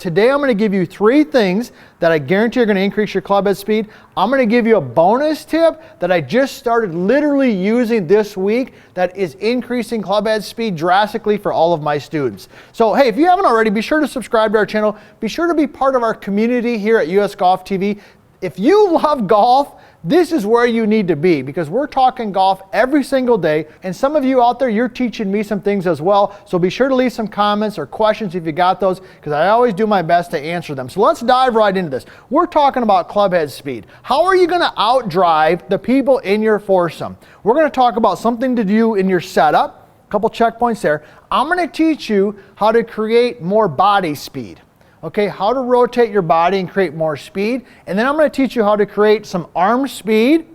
today I'm going to give you 3 things that I guarantee are going to increase your club head speed. I'm going to give you a bonus tip that I just started literally using this week that is increasing club head speed drastically for all of my students. So hey, if you haven't already, be sure to subscribe to our channel. Be sure to be part of our community here at US Golf TV. If you love golf, this is where you need to be, because we're talking golf every single day, and some of you out there, you're teaching me some things as well, so be sure to leave some comments or questions if you got those, because I always do my best to answer them. So let's dive right into this. We're talking about club head speed. How are you going to outdrive the people in your foursome? We're going to talk about something to do in your setup, a couple checkpoints there. I'm going to teach you how to create more body speed. Okay, how to rotate your body and create more speed. And then I'm going to teach you how to create some arm speed.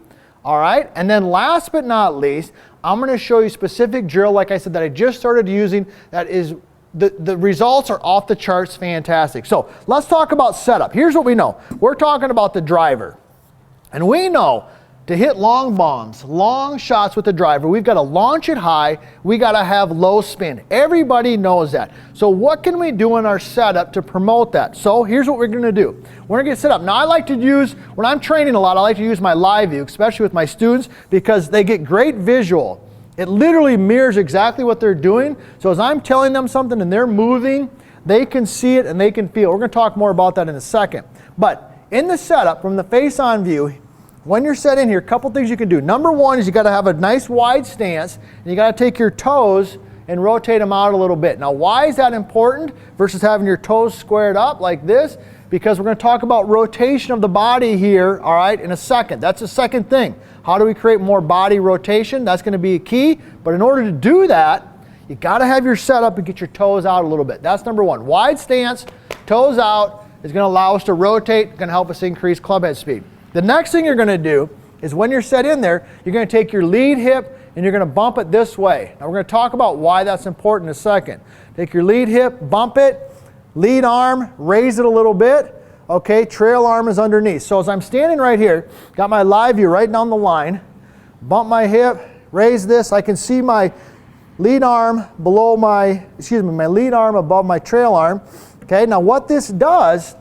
All right, and then last but not least, I'm going to show you a specific drill, like I said, that I just started using that is, the results are off the charts fantastic. So let's talk about setup. Here's what we know. We're talking about the driver. And we know to hit long bombs, long shots with the driver, we've got to launch it high, we got to have low spin. Everybody knows that. So what can we do in our setup to promote that? So here's what we're going to do. We're going to get set up. Now I like to use, when I'm training a lot, I like to use my live view, especially with my students, because they get great visual. It literally mirrors exactly what they're doing. So as I'm telling them something and they're moving, they can see it and they can feel it. We're going to talk more about that in a second. But in the setup, from the face-on view, when you're set in here, a couple things you can do. Number one is you got to have a nice wide stance, and you got to take your toes and rotate them out a little bit. Now, why is that important versus having your toes squared up like this? Because we're going to talk about rotation of the body here, all right, in a second. That's the second thing. How do we create more body rotation? That's going to be a key. But in order to do that, you got to have your setup and get your toes out a little bit. That's number one. Wide stance, toes out is going to allow us to rotate, going to help us increase club head speed. The next thing you're going to do is when you're set in there, you're going to take your lead hip and you're going to bump it this way. Now we're going to talk about why that's important in a second. Take your lead hip, bump it, lead arm, raise it a little bit. Okay, trail arm is underneath. So as I'm standing right here, got my live view right down the line, bump my hip, raise this. I can see my lead arm below my lead arm above my trail arm. Okay, now what this does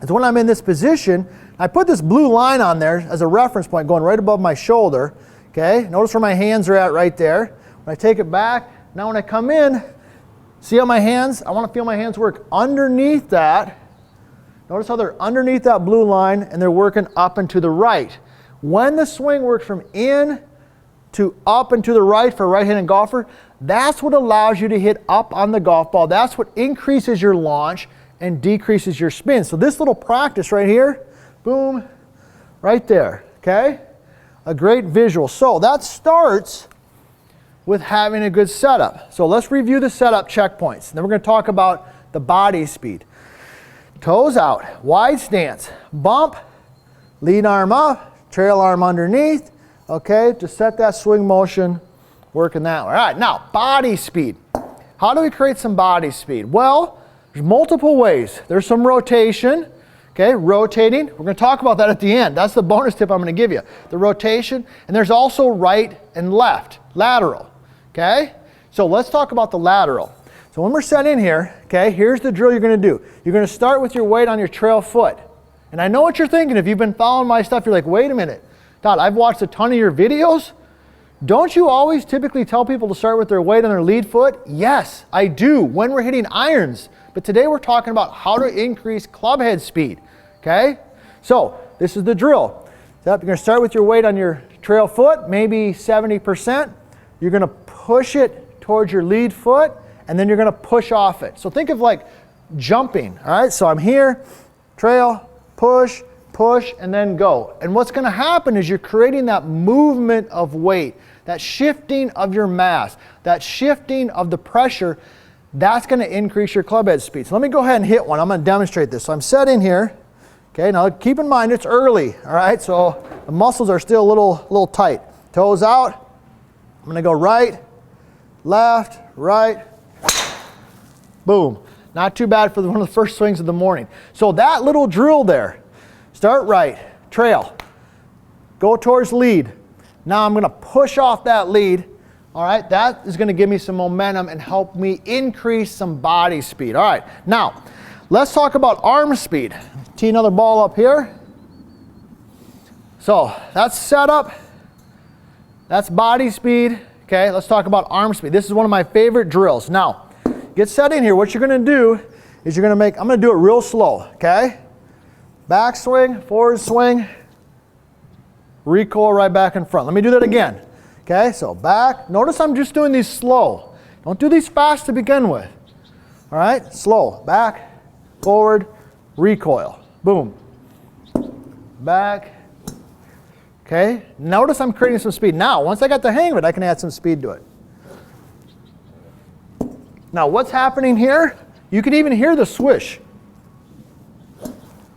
is when I'm in this position, I put this blue line on there as a reference point going right above my shoulder. Okay, notice where my hands are at right there. When I take it back, now when I come in, see how my hands, I want to feel my hands work underneath that. Notice how they're underneath that blue line and they're working up and to the right. When the swing works from in to up and to the right for a right-handed golfer, that's what allows you to hit up on the golf ball. That's what increases your launch and decreases your spin. So this little practice right here, boom, right there, okay? A great visual. So that starts with having a good setup. So let's review the setup checkpoints. Then we're going to talk about the body speed. Toes out, wide stance, bump, lead arm up, trail arm underneath, okay? To set that swing motion, working that way. All right, now body speed. How do we create some body speed? Well, there's multiple ways. There's some rotation. Okay, rotating. We're going to talk about that at the end. That's the bonus tip I'm going to give you. The rotation. And there's also right and left, lateral. Okay, so let's talk about the lateral. So when we're set in here, okay, here's the drill you're going to do. You're going to start with your weight on your trail foot. And I know what you're thinking. If you've been following my stuff, you're like, wait a minute, Todd, I've watched a ton of your videos. Don't you always typically tell people to start with their weight on their lead foot? Yes, I do when we're hitting irons. But today we're talking about how to increase club head speed, okay? So this is the drill. You're going to start with your weight on your trail foot, maybe 70%. You're going to push it towards your lead foot, and then you're going to push off it. So think of like jumping, all right? So I'm here, trail, push, push, and then go. And what's going to happen is you're creating that movement of weight, that shifting of your mass, that shifting of the pressure. That's going to increase your club head speed. So let me go ahead and hit one. I'm going to demonstrate this. So I'm set in here. Okay, now keep in mind it's early, all right? So the muscles are still a little tight. Toes out. I'm going to go right, left, right, boom. Not too bad for one of the first swings of the morning. So that little drill there, start right, trail, go towards lead. Now I'm going to push off that lead. All right, that is going to give me some momentum and help me increase some body speed. All right, now let's talk about arm speed. Tee another ball up here. So that's setup, that's body speed. Okay, let's talk about arm speed. This is one of my favorite drills. Now, get set in here. What you're going to do is I'm going to do it real slow, okay? Back swing, forward swing, recoil right back in front. Let me do that again. Okay, so back. Notice I'm just doing these slow. Don't do these fast to begin with. All right, slow. Back, forward, recoil. Boom. Back. Okay, notice I'm creating some speed. Now, once I got the hang of it, I can add some speed to it. Now, what's happening here? You can even hear the swish.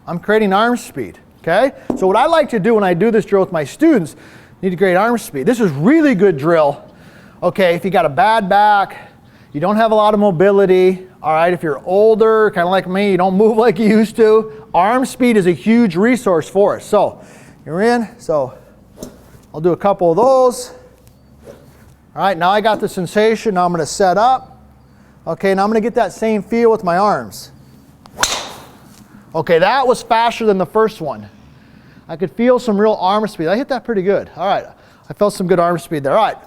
I'm creating arm speed, okay? So what I like to do when I do this drill with my students, need to create arm speed. This is really good drill, okay, if you got a bad back, you don't have a lot of mobility, all right, if you're older, kind of like me, you don't move like you used to, arm speed is a huge resource for us. So, you're in, so I'll do a couple of those. All right, now I got the sensation, now I'm going to set up. Okay, now I'm going to get that same feel with my arms. Okay, that was faster than the first one. I could feel some real arm speed. I hit that pretty good. All right, I felt some good arm speed there. All right,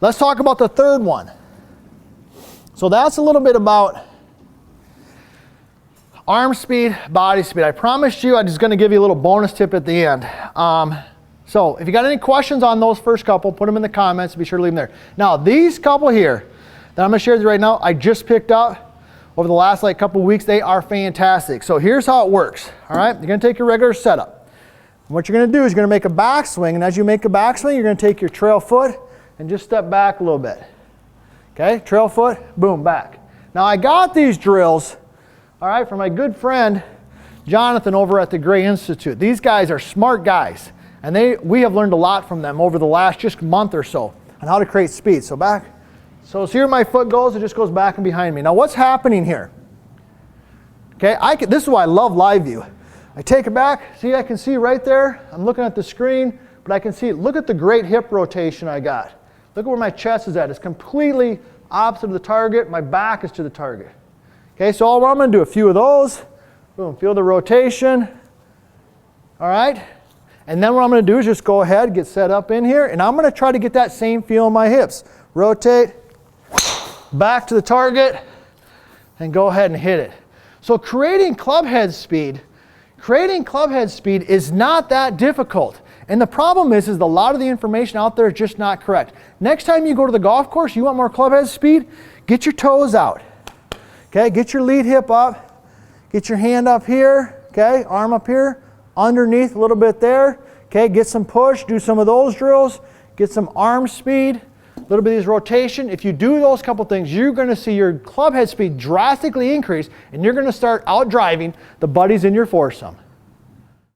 let's talk about the third one. So that's a little bit about arm speed, body speed. I promised you I'm just going to give you a little bonus tip at the end. So if you got any questions on those first couple, put them in the comments. Be sure to leave them there. Now, these couple here that I'm going to share with you right now, I just picked up over the last couple weeks. They are fantastic. So here's how it works. All right, you're going to take your regular setup. And what you're going to do is you're going to make a backswing, and as you make a backswing, you're going to take your trail foot and just step back a little bit. Okay, trail foot, boom, back. Now I got these drills, all right, from my good friend Jonathan over at the Gray Institute. These guys are smart guys, and we have learned a lot from them over the last just month or so on how to create speed. So back. So here my foot goes, it just goes back and behind me. Now what's happening here? Okay, this is why I love live view. I take it back, see, I can see right there, I'm looking at the screen, but I can see, look at the great hip rotation I got. Look at where my chest is at. It's completely opposite of the target, my back is to the target. Okay, so I'm going to do a few of those. Boom, feel the rotation. All right, and then what I'm going to do is just go ahead, get set up in here, and I'm going to try to get that same feel in my hips. Rotate, back to the target, and go ahead and hit it. So creating club head speed is not that difficult. And the problem is a lot of the information out there is just not correct. Next time you go to the golf course, you want more club head speed, get your toes out. Okay, get your lead hip up, get your hand up here, okay, arm up here, underneath a little bit there. Okay, get some push, do some of those drills, get some arm speed, a little bit of this rotation. If you do those couple things, you're going to see your club head speed drastically increase, and you're going to start out driving the buddies in your foursome.